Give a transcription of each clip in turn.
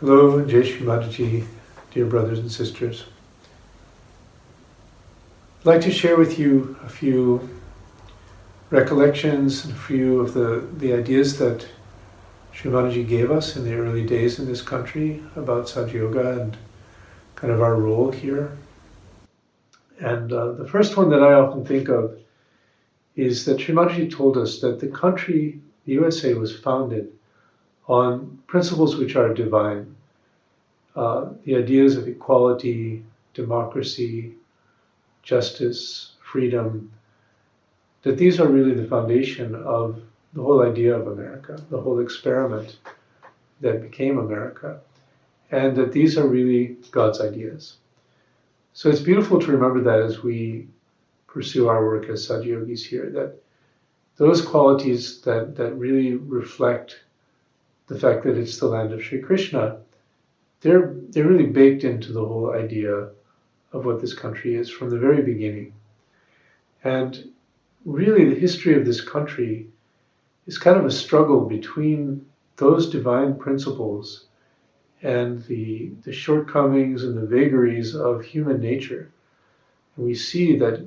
Hello, Jai Shri Mataji, dear brothers and sisters. I'd like to share with you a few recollections and a few of the ideas that Shri Mataji gave us in the early days in this country about Sahaja Yoga and kind of our role here. And the first one that I often think of is that Shri Mataji told us that the country, the USA, was founded on principles which are divine. The ideas of equality, democracy, justice, freedom, that these are really the foundation of the whole idea of America, the whole experiment that became America, and that these are really God's ideas. So it's beautiful to remember that as we pursue our work as Sahaja Yogis here, that those qualities that really reflect the fact that it's the land of Shri Krishna, they're really baked into the whole idea of what this country is from the very beginning. And really the history of this country is kind of a struggle between those divine principles and the shortcomings and the vagaries of human nature. And we see that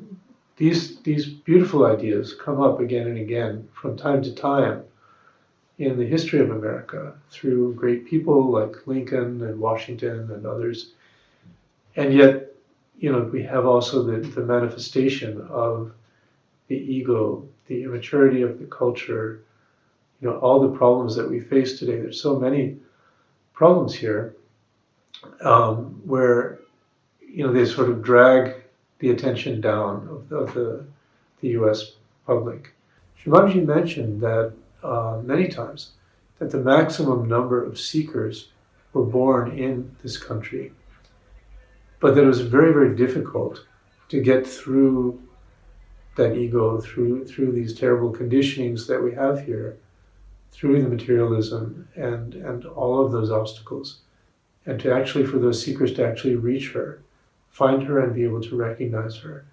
these beautiful ideas come up again and again from time to time in the history of America through great people like Lincoln and Washington and others. And yet, we have also the manifestation of the ego, the immaturity of the culture, all the problems that we face today. There's so many problems here where, they sort of drag the attention down of the US public. Shri mentioned that many times that the maximum number of seekers were born in this country, but that it was very, very difficult to get through that ego, through these terrible conditionings that we have here, through the materialism and all of those obstacles, and to actually, for those seekers to actually reach her, find her and be able to recognize her.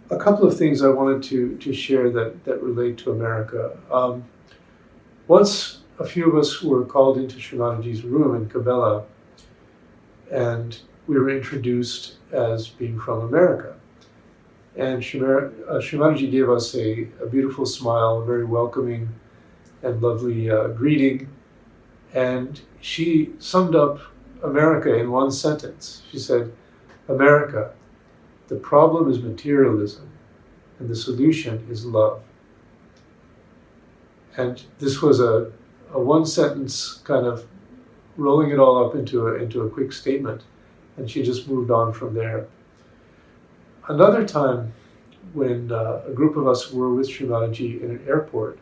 A couple of things I wanted to share that relate to America. Once a few of us were called into Shri Mataji's room in Cabela, and we were introduced as being from America. And Shri Mataji gave us a beautiful smile, a very welcoming and lovely greeting. And she summed up America in one sentence. She said, "America, the problem is materialism, and the solution is love." And this was a one sentence kind of rolling it all up into a quick statement. And she just moved on from there. Another time when a group of us were with Shri Mataji in an airport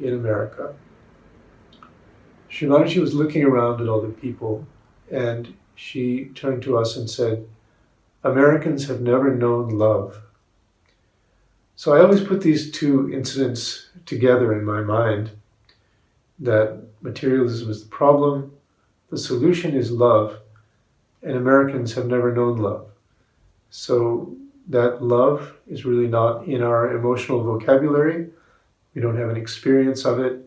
in America, Shri Mataji was looking around at all the people, and she turned to us and said, "Americans have never known love." So I always put these two incidents together in my mind, that materialism is the problem, the solution is love, and Americans have never known love. So that love is really not in our emotional vocabulary. We don't have an experience of it.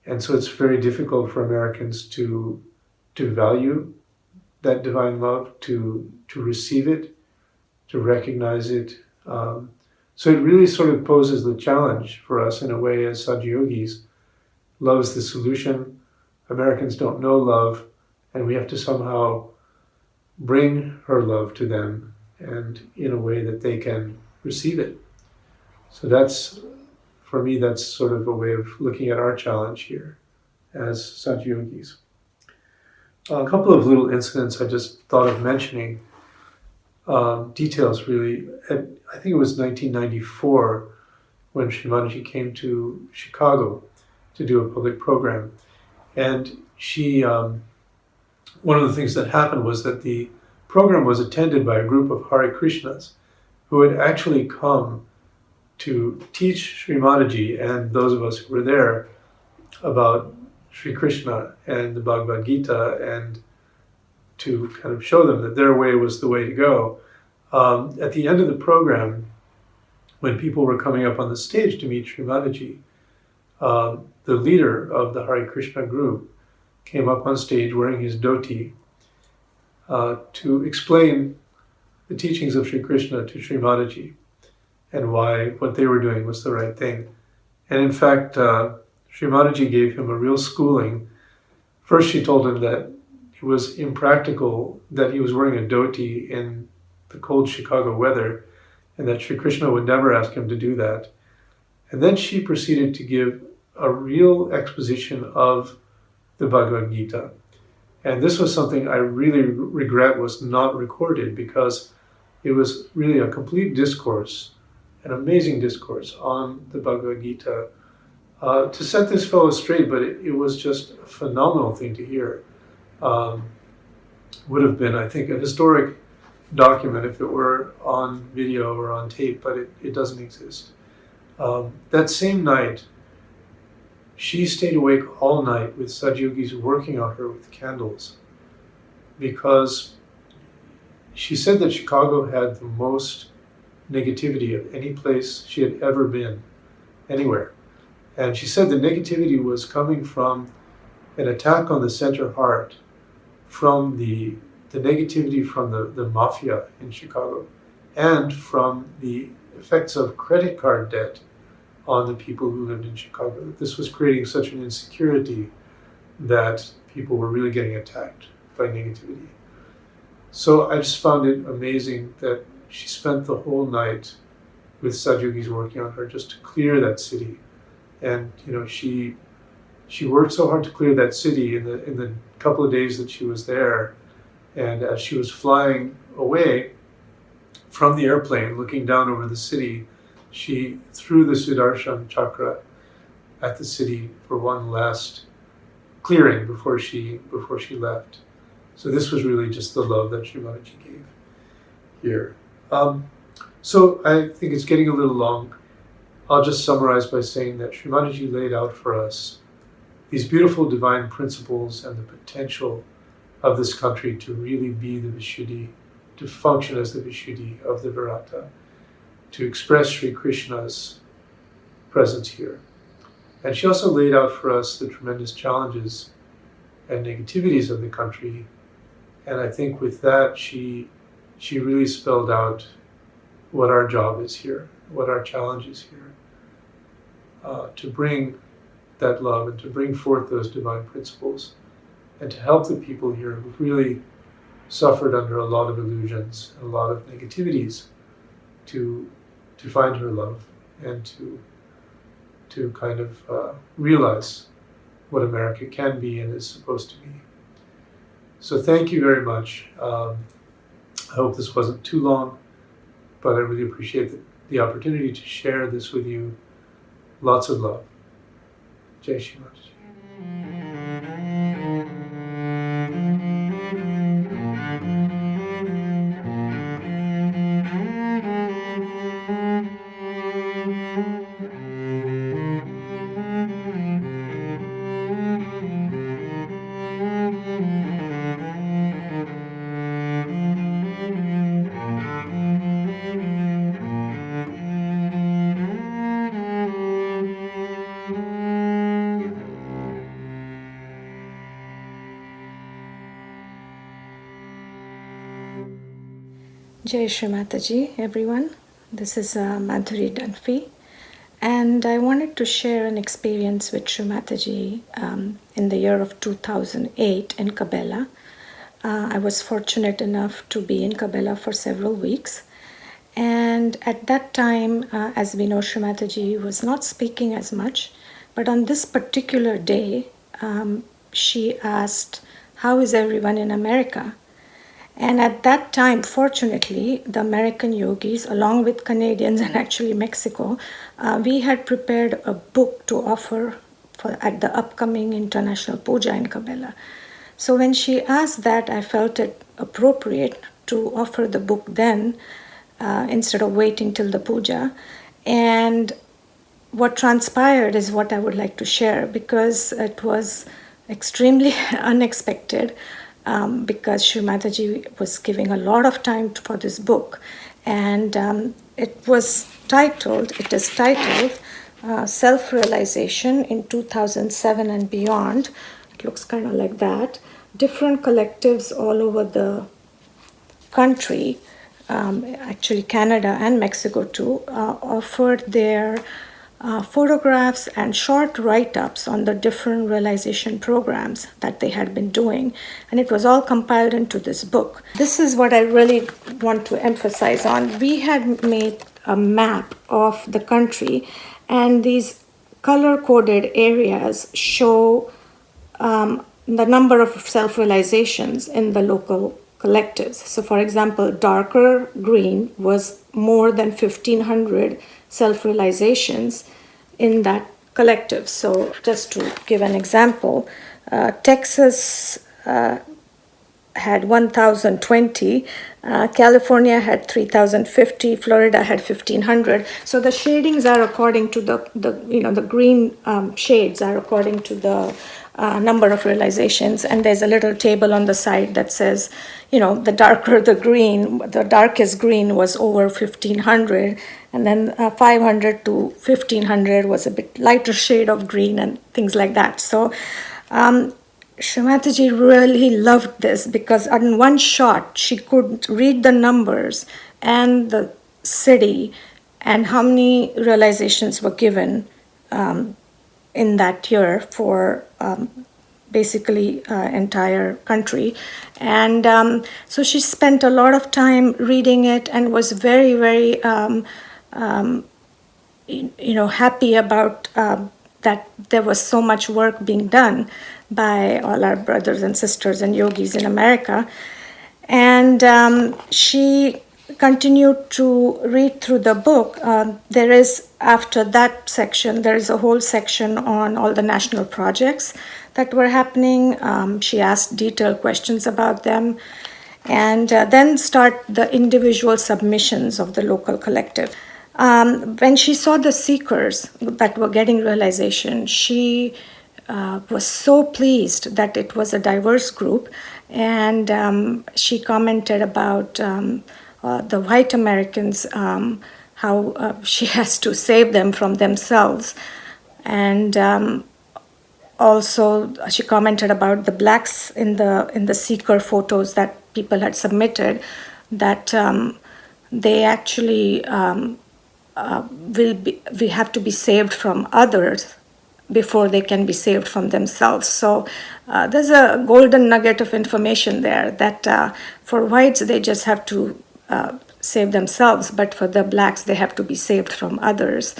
And so it's very difficult for Americans to value that divine love, to receive it, to recognize it. So it really sort of poses the challenge for us in a way as Sahaja Yogis. Love is the solution. Americans don't know love, and we have to somehow bring her love to them and in a way that they can receive it. So that's, for me, that's sort of a way of looking at our challenge here as Sahaja Yogis. A couple of little incidents I just thought of mentioning, details really. I think it was 1994 when Shri Mataji came to Chicago to do a public program. And she, one of the things that happened was that the program was attended by a group of Hare Krishnas who had actually come to teach Shri Mataji and those of us who were there about Shri Krishna and the Bhagavad Gita, and to kind of show them that their way was the way to go. At the end of the program, when people were coming up on the stage to meet Shri Mataji, the leader of the Hare Krishna group came up on stage wearing his dhoti to explain the teachings of Sri Krishna to Shri Mataji and why what they were doing was the right thing. And in fact, Shri Mataji gave him a real schooling. First, she told him that it was impractical that he was wearing a dhoti in the cold Chicago weather, and that Sri Krishna would never ask him to do that. And then she proceeded to give a real exposition of the Bhagavad Gita. And this was something I really regret was not recorded, because it was really a complete discourse, an amazing discourse on the Bhagavad Gita, to set this fellow straight, but it was just a phenomenal thing to hear. Would have been, I think, a historic document if it were on video or on tape, but it doesn't exist. That same night, she stayed awake all night with Satyogis working on her with candles, because she said that Chicago had the most negativity of any place she had ever been, anywhere. And she said the negativity was coming from an attack on the center heart, from the negativity from the mafia in Chicago, and from the effects of credit card debt on the people who lived in Chicago. This was creating such an insecurity that people were really getting attacked by negativity. So I just found it amazing that she spent the whole night with Satyogis working on her just to clear that city. And she worked so hard to clear that city in the couple of days that she was there. And as she was flying away from the airplane, looking down over the city, she threw the Sudarshan chakra at the city for one last clearing before she left. So this was really just the love that Shri Mataji gave here. So I think it's getting a little long. I'll just summarize by saying that Shri Mataji laid out for us these beautiful divine principles and the potential of this country to really be the Vishuddhi, to function as the Vishuddhi of the Virata, to express Sri Krishna's presence here. And she also laid out for us the tremendous challenges and negativities of the country. And I think with that, she really spelled out what our job is here, what our challenge is here, to bring that love and to bring forth those divine principles and to help the people here who've really suffered under a lot of illusions and a lot of negativities to find her love and to kind of realize what America can be and is supposed to be. So thank you very much. I hope this wasn't too long, but I really appreciate the opportunity to share this with you. Lots of love. Jai Shri Mataji. Jai Shri Mataji, everyone. This is Madhuri Dunphy, and I wanted to share an experience with Shri Mataji in the year of 2008 in Kabela. I was fortunate enough to be in Kabela for several weeks, and at that time, as we know, Shri Mataji was not speaking as much, but on this particular day, she asked, "How is everyone in America?" And at that time, fortunately, the American yogis, along with Canadians and actually Mexico, we had prepared a book to offer at the upcoming International Puja in Kabela. So when she asked that, I felt it appropriate to offer the book then instead of waiting till the puja. And what transpired is what I would like to share, because it was extremely unexpected. Because Shri Mataji was giving a lot of time for this book, and it is titled Self-Realization in 2007 and Beyond, It looks kind of like that. Different collectives all over the country, actually Canada and Mexico too, offered their photographs and short write-ups on the different realization programs that they had been doing, and it was all compiled into this book. This is what I really want to emphasize on. We had made a map of the country, and these color-coded areas show the number of self-realizations in the local collectives. So for example, darker green was more than 1,500 self-realizations in that collective. So just to give an example, Texas had 1,020, California had 3,050, Florida had 1,500. So the shadings are according to the green shades are according to the number of realizations, and there's a little table on the side that says, the darker the green, the darkest green was over 1,500, and then 500 to 1,500 was a bit lighter shade of green and things like that. So Shri Mataji really loved this because in one shot she could read the numbers and the city and how many realizations were given in that year for basically entire country. And so she spent a lot of time reading it and was very, very happy about that there was so much work being done by all our brothers and sisters and yogis in America. And she continued to read through the book. There is, after that section, there is a whole section on all the national projects that were happening. She asked detailed questions about them. And then start the individual submissions of the local collective. When she saw the seekers that were getting realization, she was so pleased that it was a diverse group. And she commented about the white Americans, how she has to save them from themselves. And also she commented about the blacks in the seeker photos that people had submitted, that they actually we have to be saved from others before they can be saved from themselves. So there's a golden nugget of information there that for whites, they just have to save themselves, but for the blacks, they have to be saved from others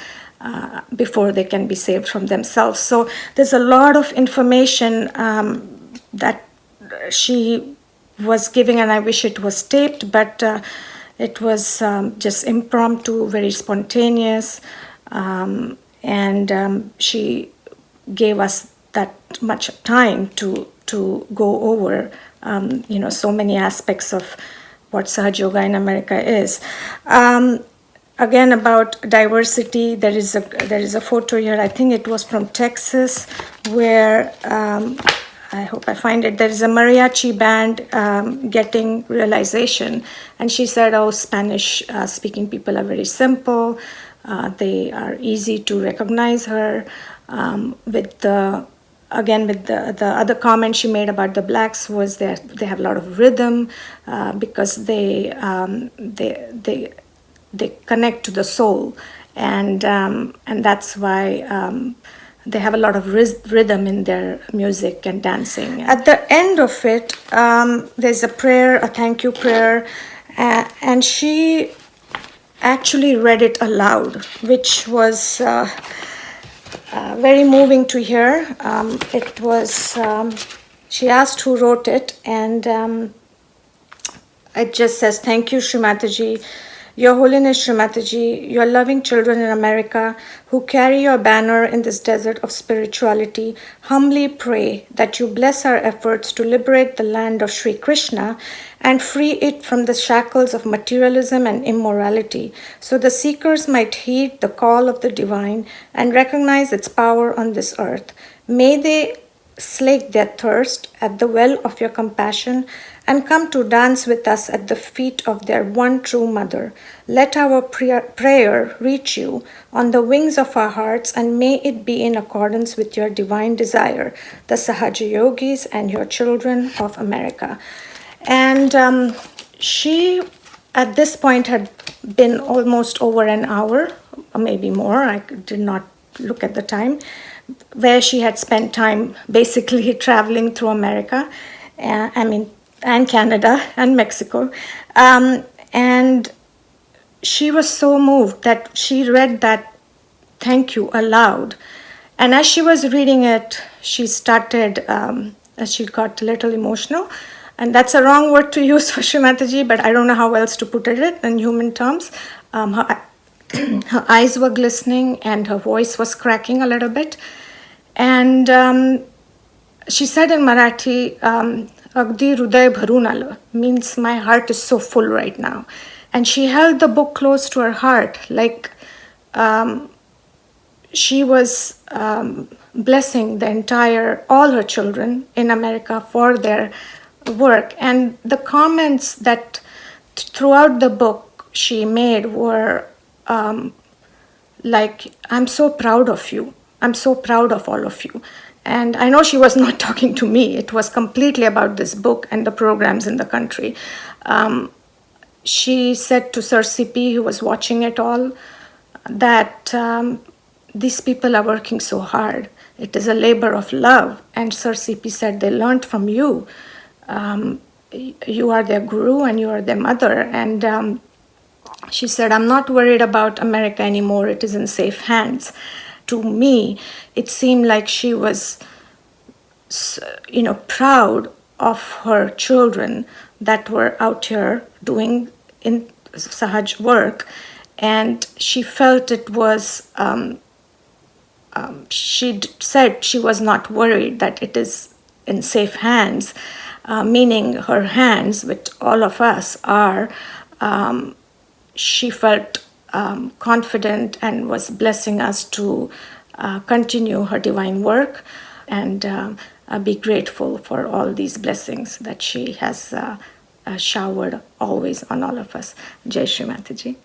before they can be saved from themselves. So there's a lot of information that she was giving, and I wish it was taped, but it was just impromptu, very spontaneous, and she gave us that much time to go over, so many aspects of what Sahaja Yoga in America is. Again, about diversity, there is a photo here. I think it was from Texas, where I hope I find it. There is a mariachi band getting realization, and she said, "Oh, Spanish-speaking people are very simple. They are easy to recognize her." With the other comment she made about the blacks was that they have a lot of rhythm because they connect to the soul, and that's why they have a lot of rhythm in their music and dancing. At the end of it, there's a prayer, a thank you prayer, and she actually read it aloud, which was very moving to hear. It was, she asked who wrote it, and it just says, "Thank you, Shri Mataji. Your Holiness Shri Mataji, your loving children in America who carry your banner in this desert of spirituality, humbly pray that you bless our efforts to liberate the land of Shri Krishna and free it from the shackles of materialism and immorality, so the seekers might heed the call of the divine and recognize its power on this earth. May they slake their thirst at the well of your compassion and come to dance with us at the feet of their one true mother. Let our prayer reach you on the wings of our hearts, and may it be in accordance with your divine desire, the Sahaja Yogis and your children of America. And she, at this point, had been almost over an hour, or maybe more. I did not look at the time, where she had spent time basically traveling through America, and Canada and Mexico. And she was so moved that she read that thank you aloud. And as she was reading it, she started, as she got a little emotional. And that's a wrong word to use for Shri Mataji, but I don't know how else to put it in human terms. Her eyes were glistening and her voice was cracking a little bit. And she said in Marathi, Agdi Hruday Bharun Aala, means my heart is so full right now. And she held the book close to her heart, like she was blessing all her children in America for their work. And the comments that throughout the book she made were like, I'm so proud of you. I'm so proud of all of you. And I know she was not talking to me. It was completely about this book and the programs in the country. She said to Sir CP, who was watching it all, that these people are working so hard. It is a labor of love. And Sir CP said, they learned from you. You are their guru and you are their mother. And she said, I'm not worried about America anymore. It is in safe hands. To me, it seemed like she was, proud of her children that were out here doing in Sahaj work. And she felt it was, she said she was not worried that it is in safe hands, meaning her hands, which all of us are. She felt confident and was blessing us to continue her divine work and be grateful for all these blessings that she has showered always on all of us. Jai Shri Mataji.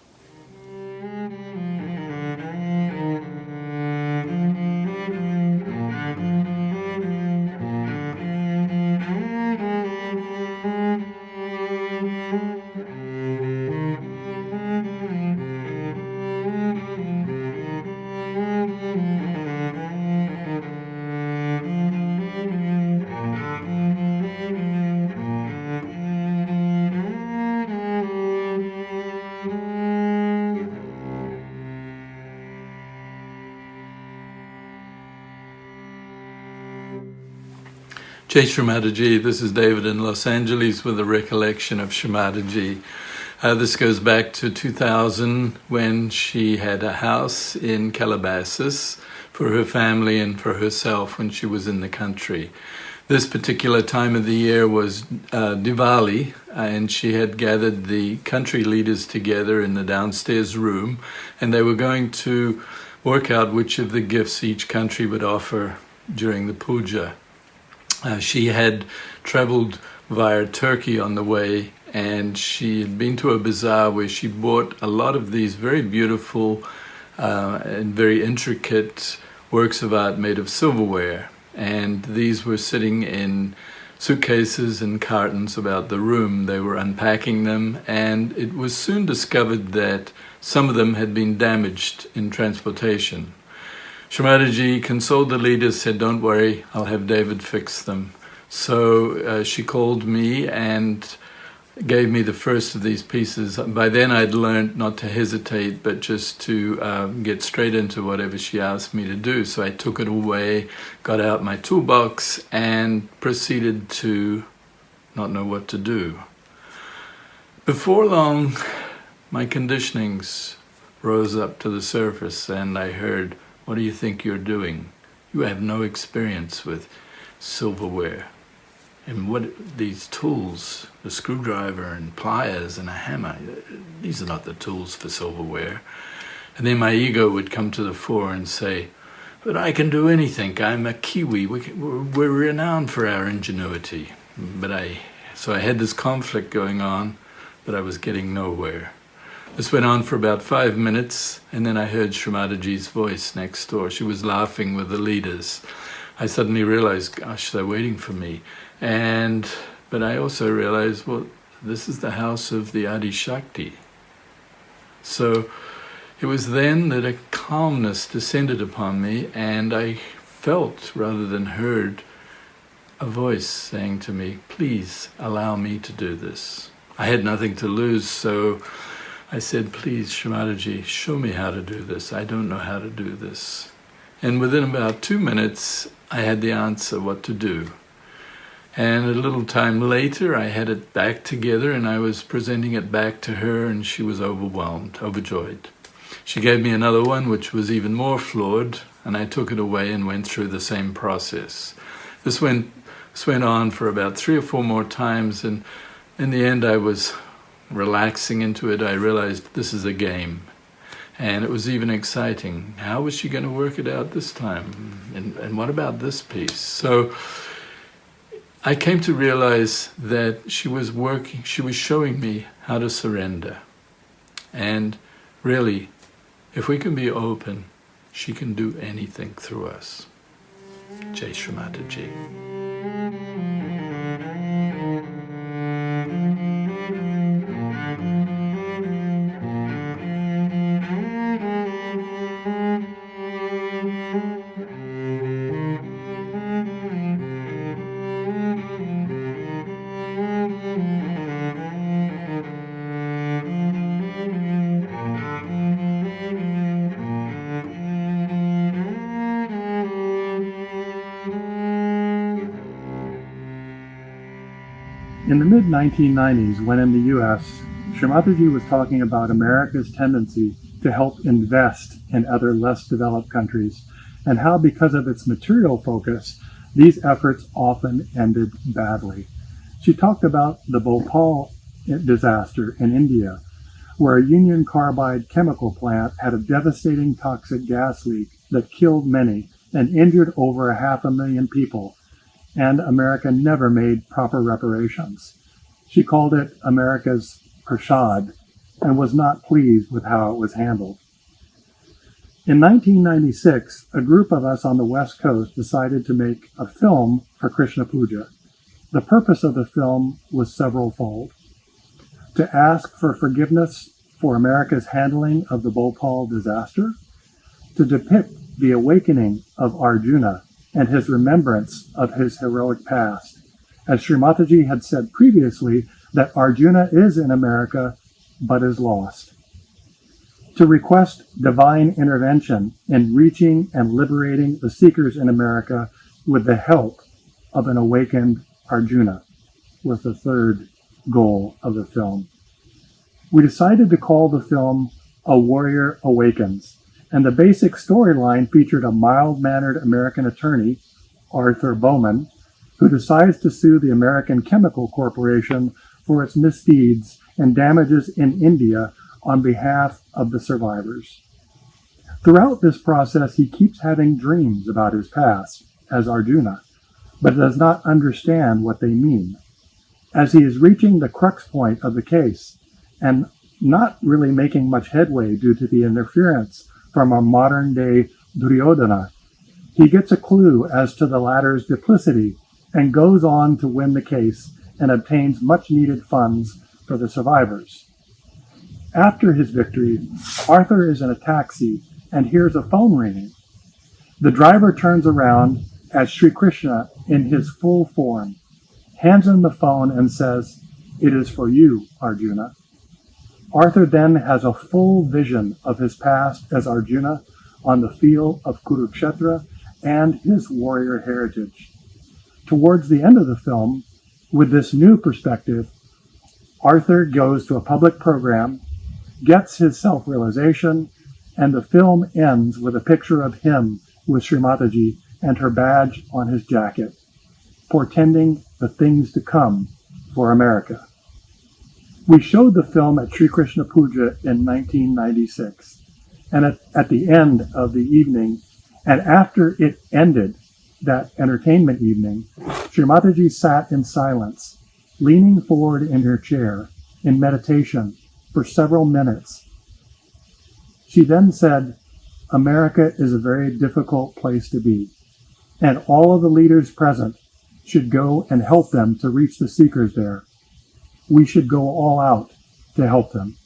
Jai Shri Mataji, this is David in Los Angeles with a recollection of Shri Mataji. This goes back to 2000 when she had a house in Calabasas for her family and for herself when she was in the country. This particular time of the year was Diwali, and she had gathered the country leaders together in the downstairs room, and they were going to work out which of the gifts each country would offer during the puja. She had traveled via Turkey on the way, and she had been to a bazaar where she bought a lot of these very beautiful and very intricate works of art made of silverware. And these were sitting in suitcases and cartons about the room. They were unpacking them, and it was soon discovered that some of them had been damaged in transportation. Shri Mataji consoled the leaders, said, don't worry, I'll have David fix them. So she called me and gave me the first of these pieces. By then I'd learned not to hesitate, but just to get straight into whatever she asked me to do. So I took it away, got out my toolbox, and proceeded to not know what to do. Before long, my conditionings rose up to the surface, and I heard, what do you think you're doing? You have no experience with silverware. And what these tools, the screwdriver and pliers and a hammer, these are not the tools for silverware. And then my ego would come to the fore and say, But I can do anything. I'm a Kiwi. We're renowned for our ingenuity. So I had this conflict going on, but I was getting nowhere. This went on for about 5 minutes, and then I heard Shri Mataji's voice next door. She was laughing with the leaders. I suddenly realized, gosh, they're waiting for me. But I also realized, well, this is the house of the Adi Shakti. So it was then that a calmness descended upon me, and I felt, rather than heard, a voice saying to me, please allow me to do this. I had nothing to lose, so I said, please, Shri Mataji, show me how to do this. I don't know how to do this. And within about 2 minutes, I had the answer what to do. And a little time later, I had it back together, and I was presenting it back to her, and she was overwhelmed, overjoyed. She gave me another one, which was even more flawed, and I took it away and went through the same process. This went on for about 3 or 4 more times, and in the end, I was relaxing into it. I realized this is a game. And it was even exciting. How was she going to work it out this time? And what about this piece? So I came to realize that she was showing me how to surrender. And really, if we can be open, she can do anything through us. Jai Shri Mataji. In the mid-1990s, when in the U.S., Shri Mataji was talking about America's tendency to help invest in other less developed countries, and how because of its material focus, these efforts often ended badly. She talked about the Bhopal disaster in India, where a Union Carbide chemical plant had a devastating toxic gas leak that killed many and injured over 500,000 people, and America never made proper reparations. She called it America's prashad and was not pleased with how it was handled. In 1996, a group of us on the West Coast decided to make a film for Krishna Puja. The purpose of the film was several-fold: to ask for forgiveness for America's handling of the Bhopal disaster, to depict the awakening of Arjuna and his remembrance of his heroic past, as Shri Mataji had said previously that Arjuna is in America but is lost. To request divine intervention in reaching and liberating the seekers in America with the help of an awakened Arjuna was the third goal of the film. We decided to call the film A Warrior Awakens, and the basic storyline featured a mild-mannered American attorney, Arthur Bowman, who decides to sue the American Chemical Corporation for its misdeeds and damages in India on behalf of the survivors. Throughout this process, he keeps having dreams about his past as Arjuna, but does not understand what they mean. As he is reaching the crux point of the case and not really making much headway due to the interference from a modern-day Duryodhana, he gets a clue as to the latter's duplicity and goes on to win the case and obtains much-needed funds for the survivors. After his victory, Arthur is in a taxi and hears a phone ringing. The driver turns around as Sri Krishna, in his full form, hands him the phone and says, "It is for you, Arjuna." Arthur then has a full vision of his past as Arjuna on the field of Kurukshetra and his warrior heritage. Towards the end of the film, with this new perspective, Arthur goes to a public program, gets his self-realization, and the film ends with a picture of him with Shri Mataji and her badge on his jacket, portending the things to come for America. We showed the film at Sri Krishna Puja in 1996, and at the end of the evening, And after it ended, that entertainment evening, Shri Mataji sat in silence, leaning forward in her chair in meditation for several minutes. She then said, "America is a very difficult place to be, and all of the leaders present should go and help them to reach the seekers there. We should go all out to help them."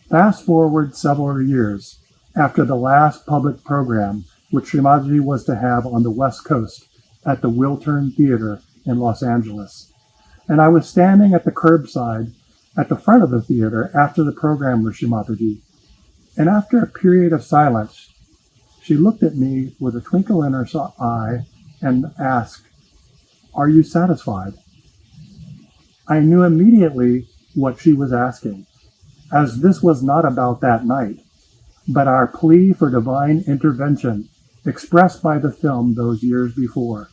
Fast forward several years after the last public program which Shri Mataji was to have on the West Coast at the Wiltern Theater in Los Angeles. And I was standing at the curbside at the front of the theater after the program with Shri Mataji. And after a period of silence, she looked at me with a twinkle in her eye and asked, "Are you satisfied?" I knew immediately what she was asking, as this was not about that night, but our plea for divine intervention expressed by the film those years before.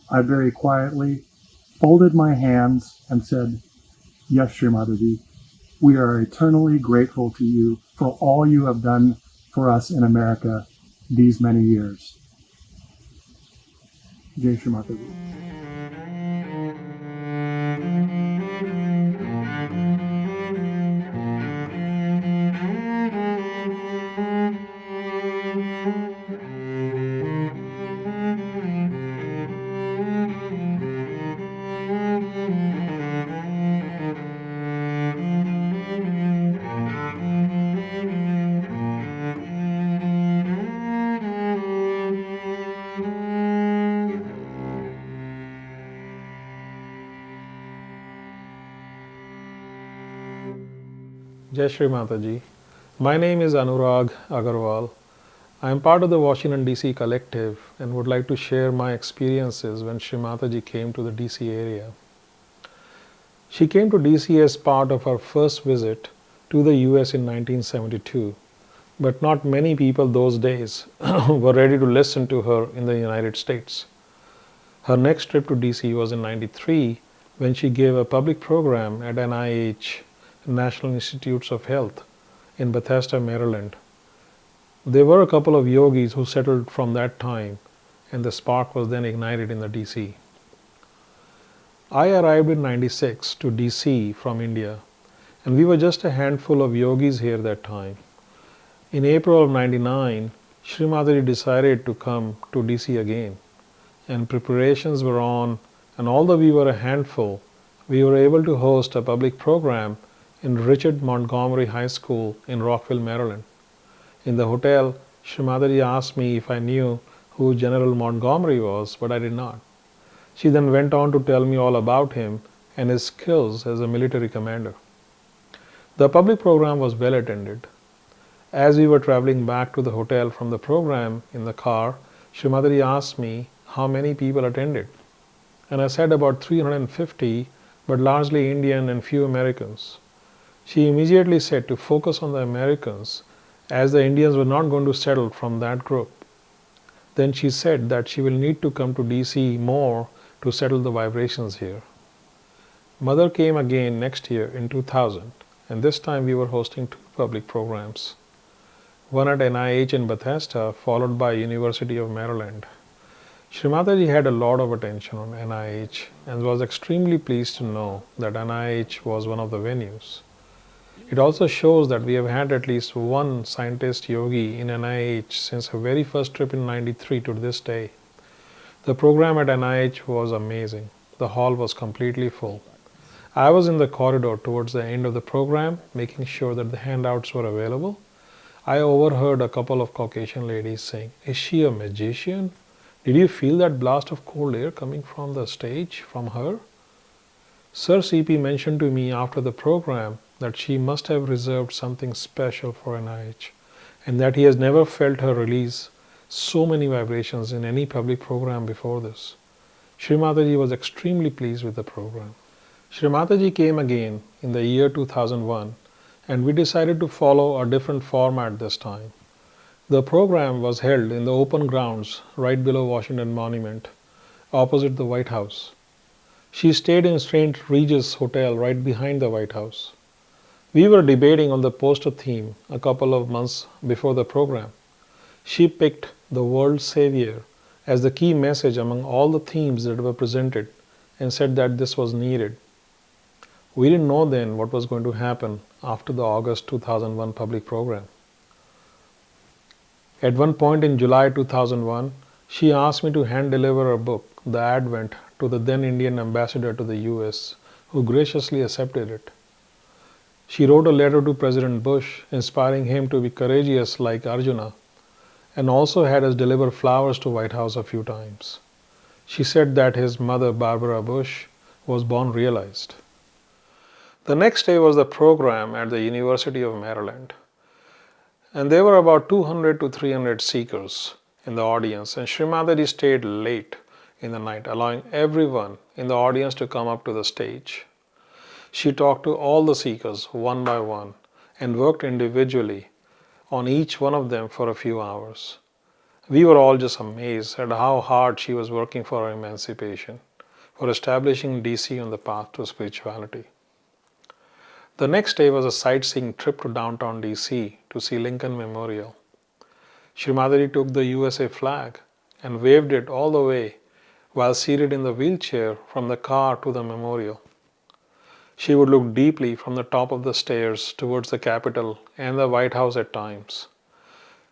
I very quietly folded my hands and said, "Yes, Shri Mataji, we are eternally grateful to you for all you have done for us in America these many years." Jai Shri Mataji. Jai Shri Mataji. My name is Anurag Agarwal. I am part of the Washington DC collective and would like to share my experiences when Shri Mataji came to the DC area. She came to DC as part of her first visit to the US in 1972, but not many people those days were ready to listen to her in the United States. Her next trip to DC was in 93 when she gave a public program at NIH, National Institutes of Health, in Bethesda, Maryland. There were a couple of yogis who settled from that time, and the spark was then ignited in the DC. I arrived in 96 to DC from India, and we were just a handful of yogis here that time. In April of 99, Shri Mataji decided to come to DC again, and preparations were on, and although we were a handful, we were able to host a public program in Richard Montgomery High School in Rockville, Maryland. In the hotel, Shri Mataji asked me if I knew who General Montgomery was, but I did not. She then went on to tell me all about him and his skills as a military commander. The public program was well attended. As we were traveling back to the hotel from the program in the car, Shri Mataji asked me how many people attended. And I said about 350, but largely Indian and few Americans. She immediately said to focus on the Americans, as the Indians were not going to settle from that group. Then she said that she will need to come to DC more to settle the vibrations here. Mother came again next year in 2000, and this time we were hosting two public programs. One at NIH in Bethesda, followed by University of Maryland. Shri Mataji had a lot of attention on NIH and was extremely pleased to know that NIH was one of the venues. It also shows that we have had at least one scientist yogi in NIH since her very first trip in 93 to this day. The program at NIH was amazing. The hall was completely full. I was in the corridor towards the end of the program, making sure that the handouts were available. I overheard a couple of Caucasian ladies saying, "Is she a magician? Did you feel that blast of cold air coming from the stage from her?" Sir CP mentioned to me after the program that she must have reserved something special for NIH, and that he has never felt her release so many vibrations in any public program before this. Shri Mataji was extremely pleased with the program. Shri Mataji came again in the year 2001, and we decided to follow a different format this time. The program was held in the open grounds right below Washington Monument, opposite the White House. She stayed in St. Regis Hotel right behind the White House. We were debating on the poster theme a couple of months before the program. She picked the world savior as the key message among all the themes that were presented and said that this was needed. We didn't know then what was going to happen after the August 2001 public program. At one point in July 2001, she asked me to hand deliver her book, The Advent, to the then Indian ambassador to the US, who graciously accepted it. She wrote a letter to President Bush inspiring him to be courageous like Arjuna, and also had us deliver flowers to White House a few times. She said that his mother, Barbara Bush, was born realized. The next day was the program at the University of Maryland. And there were about 200 to 300 seekers in the audience, and Shri Mataji stayed late in the night, allowing everyone in the audience to come up to the stage. She talked to all the seekers one by one and worked individually on each one of them for a few hours. We were all just amazed at how hard she was working for our emancipation, for establishing DC on the path to spirituality. The next day was a sightseeing trip to downtown DC to see Lincoln Memorial. Shri Mataji took the USA flag and waved it all the way while seated in the wheelchair from the car to the memorial. She would look deeply from the top of the stairs towards the Capitol and the White House at times.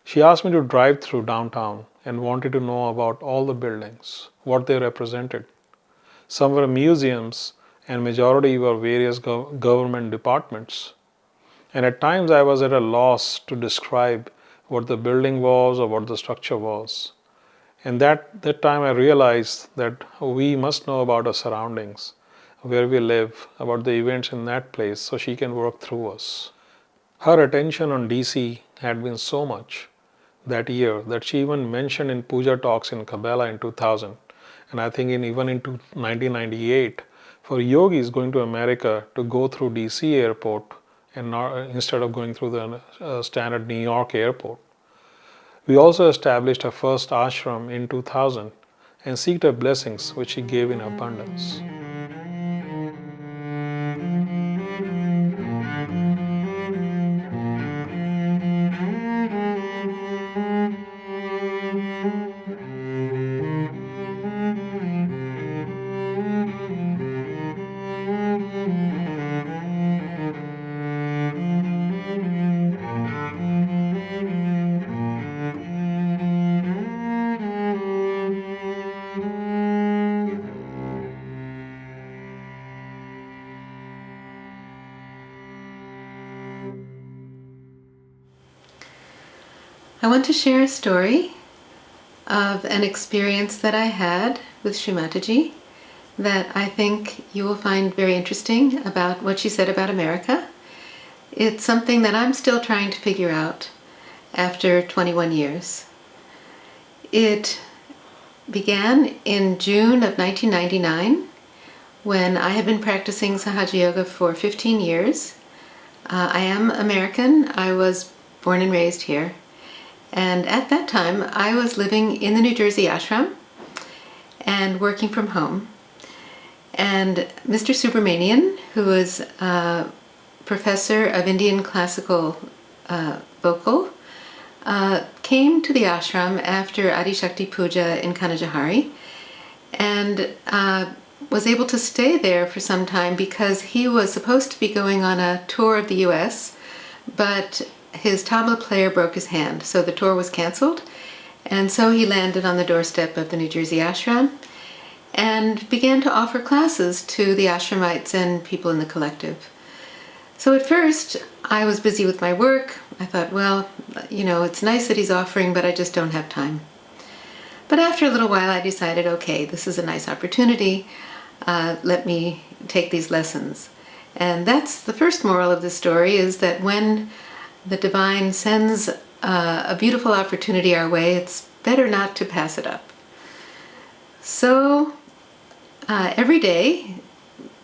She asked me to drive through downtown and wanted to know about all the buildings, what they represented. Some were museums and majority were various government departments. And at times I was at a loss to describe what the building was or what the structure was. And that time I realized that we must know about our surroundings, where we live, about the events in that place, so she can work through us. Her attention on DC had been so much that year that she even mentioned in puja talks in Kabbalah in 2000, and I think even in 1998, for yogis going to America to go through DC airport and instead of going through the standard New York airport. We also established our first ashram in 2000 and seeked her blessings, which she gave in abundance. I want to share a story of an experience that I had with Shri Mataji that I think you will find very interesting about what she said about America. It's something that I'm still trying to figure out after 21 years. It began in June of 1999 when I had been practicing Sahaja Yoga for 15 years. I am American. I was born and raised here. And at that time, I was living in the New Jersey ashram and working from home. And Mr. Subramanian, who was a professor of Indian classical vocal, came to the ashram after Adi Shakti Puja in Kanajahari and was able to stay there for some time because he was supposed to be going on a tour of the US, but his tabla player broke his hand, so the tour was canceled, and so he landed on the doorstep of the New Jersey ashram and began to offer classes to the ashramites and people in the collective. So at first I was busy with my work. I thought, well, it's nice that he's offering, but I just don't have time. But after a little while I decided, okay, this is a nice opportunity. Let me take these lessons. And that's the first moral of the story, is that when the divine sends a beautiful opportunity our way, it's better not to pass it up. So every day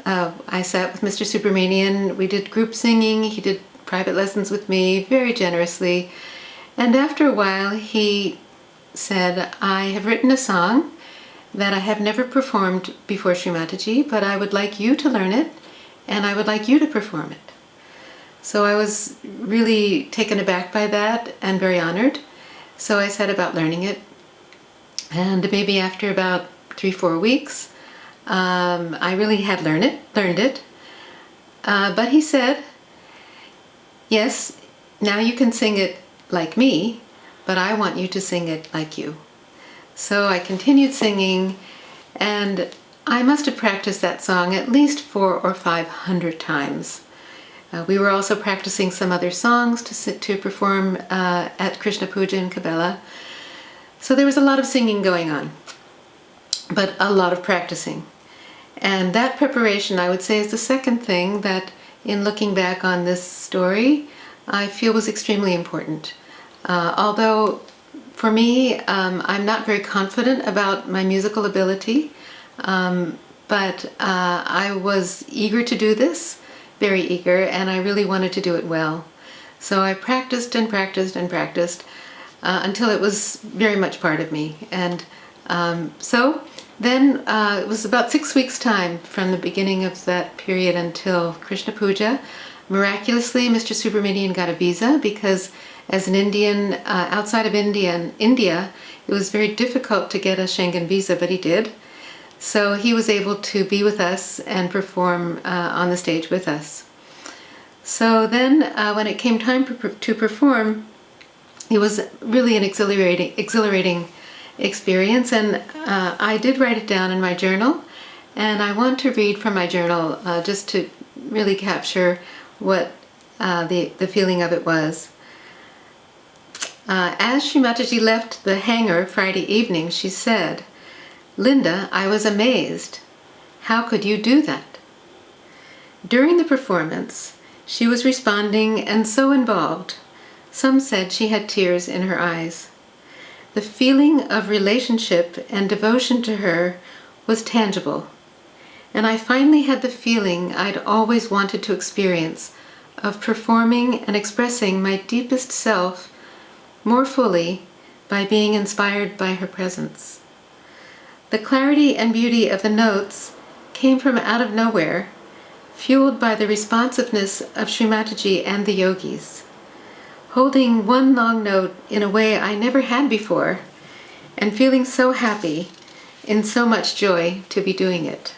I sat with Mr. Subramanian. We did group singing. He did private lessons with me very generously. And after a while he said, I have written a song that I have never performed before Shri Mataji, but I would like you to learn it and I would like you to perform it. So I was really taken aback by that and very honored. So I set about learning it. And maybe after about 3-4 weeks, I really had learned it. But he said, yes, now you can sing it like me, but I want you to sing it like you. So I continued singing, and I must have practiced that song at least 400 or 500 times. We were also practicing some other songs to perform at Krishna Puja in Kabela. So there was a lot of singing going on, but a lot of practicing. And that preparation, I would say, is the second thing that, in looking back on this story, I feel was extremely important. Although, for me, I'm not very confident about my musical ability, but I was eager to do this, very eager, and I really wanted to do it well. So I practiced and practiced and practiced until it was very much part of me. And so then it was about 6 weeks' time from the beginning of that period until Krishna Puja. Miraculously, Mr. Subramanian got a visa because as an Indian, outside of India, it was very difficult to get a Schengen visa, but he did. So he was able to be with us and perform on the stage with us. So then when it came time to perform, it was really an exhilarating experience, and I did write it down in my journal, and I want to read from my journal just to really capture what the feeling of it was. As Shri Mataji left the hangar Friday evening, she said, "Linda, I was amazed. How could you do that?" During the performance, she was responding and so involved. Some said she had tears in her eyes. The feeling of relationship and devotion to her was tangible, and I finally had the feeling I'd always wanted to experience of performing and expressing my deepest self more fully by being inspired by her presence. The clarity and beauty of the notes came from out of nowhere, fueled by the responsiveness of Shri Mataji and the yogis, holding one long note in a way I never had before, and feeling so happy, in so much joy to be doing it.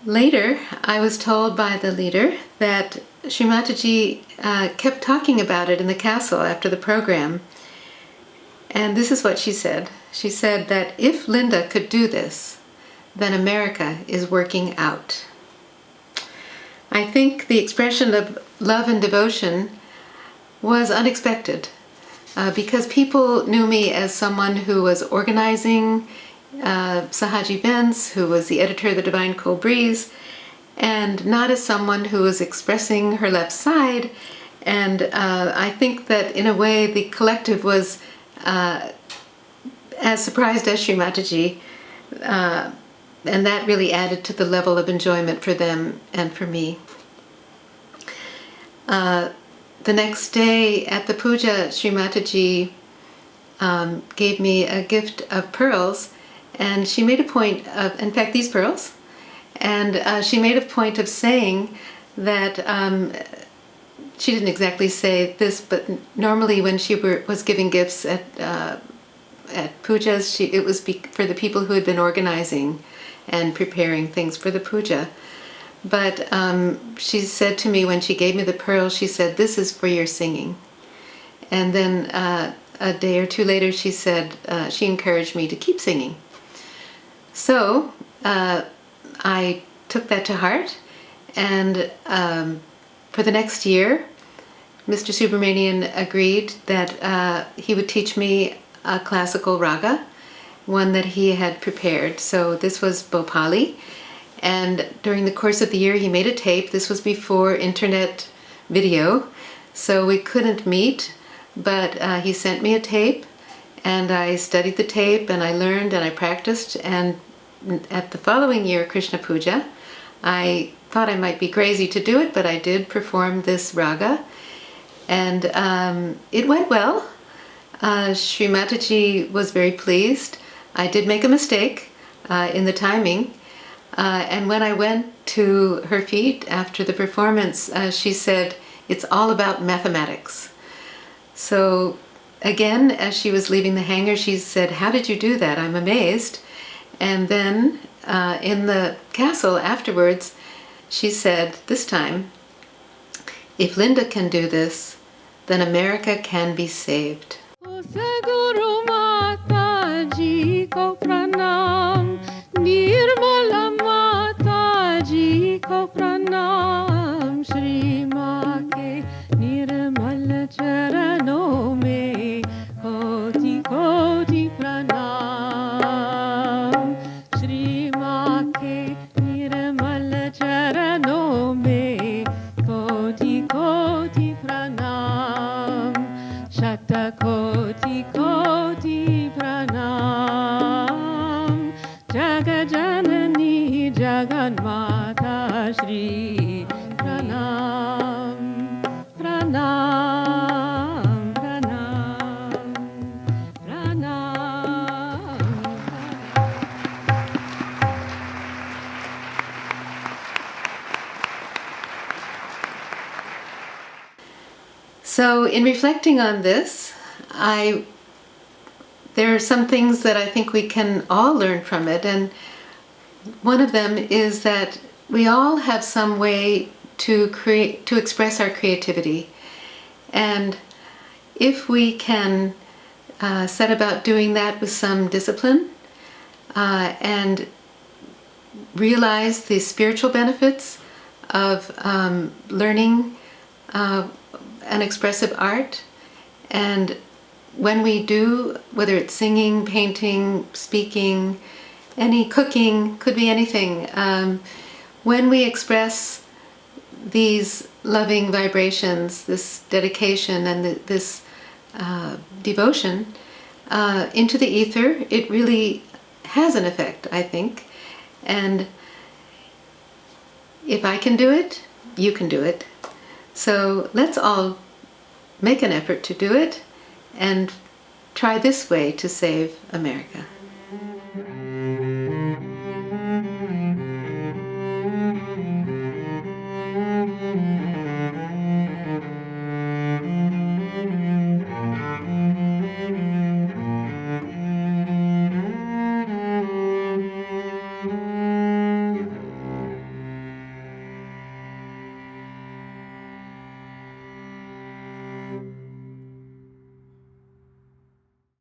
Later, I was told by the leader that Shri Mataji kept talking about it in the castle after the program, and this is what she said. She said that if Linda could do this, then America is working out. I think the expression of love and devotion was unexpected because people knew me as someone who was organizing Sahaj events, who was the editor of the Divine Cool Breeze, and not as someone who was expressing her left side. And I think that in a way the collective was as surprised as Shri Mataji, and that really added to the level of enjoyment for them and for me. The next day at the puja, Shri Mataji gave me a gift of pearls, and she made a point of, in fact, these pearls, and she made a point of saying that she didn't exactly say this, but normally when she was giving gifts at pujas, it was for the people who had been organizing and preparing things for the puja. But she said to me when she gave me the pearl, she said, "This is for your singing." And then a day or two later, she said, she encouraged me to keep singing. So I took that to heart, and for the next year, Mr. Subramanian agreed that he would teach me a classical raga, one that he had prepared. So this was Bhopali, and during the course of the year he made a tape. This was before internet video, so we couldn't meet, but he sent me a tape, and I studied the tape, and I learned, and I practiced, and at the following year, Krishna Puja, I thought I might be crazy to do it, but I did perform this raga, and it went well. Shri Mataji was very pleased. I did make a mistake in the timing, and when I went to her feet after the performance, she said, "It's all about mathematics." So again, as she was leaving the hangar, she said, "How did you do that? I'm amazed." And then in the castle afterwards, she said, this time, "If Linda can do this, then America can be saved." Guru Mataji ko pranam, Nirmala Mataji ko pranam, Shri Ma ke nirmal charanon mein koti koti pranam, Shri Ma ke nirmal charanon mein koti koti pranam, Shatakoti koti pranam, Jagajanani Jaganmata Shri pranam, pranam, pranam, pranam. So in reflecting on this, there are some things that I think we can all learn from it, and one of them is that we all have some way to express our creativity, and if we can set about doing that with some discipline and realize the spiritual benefits of learning an expressive art, and when we do, whether it's singing, painting, speaking, any cooking, could be anything, when we express these loving vibrations, this dedication and this devotion into the ether, it really has an effect, I think. And if I can do it, you can do it. So let's all make an effort to do it and try this way to save America.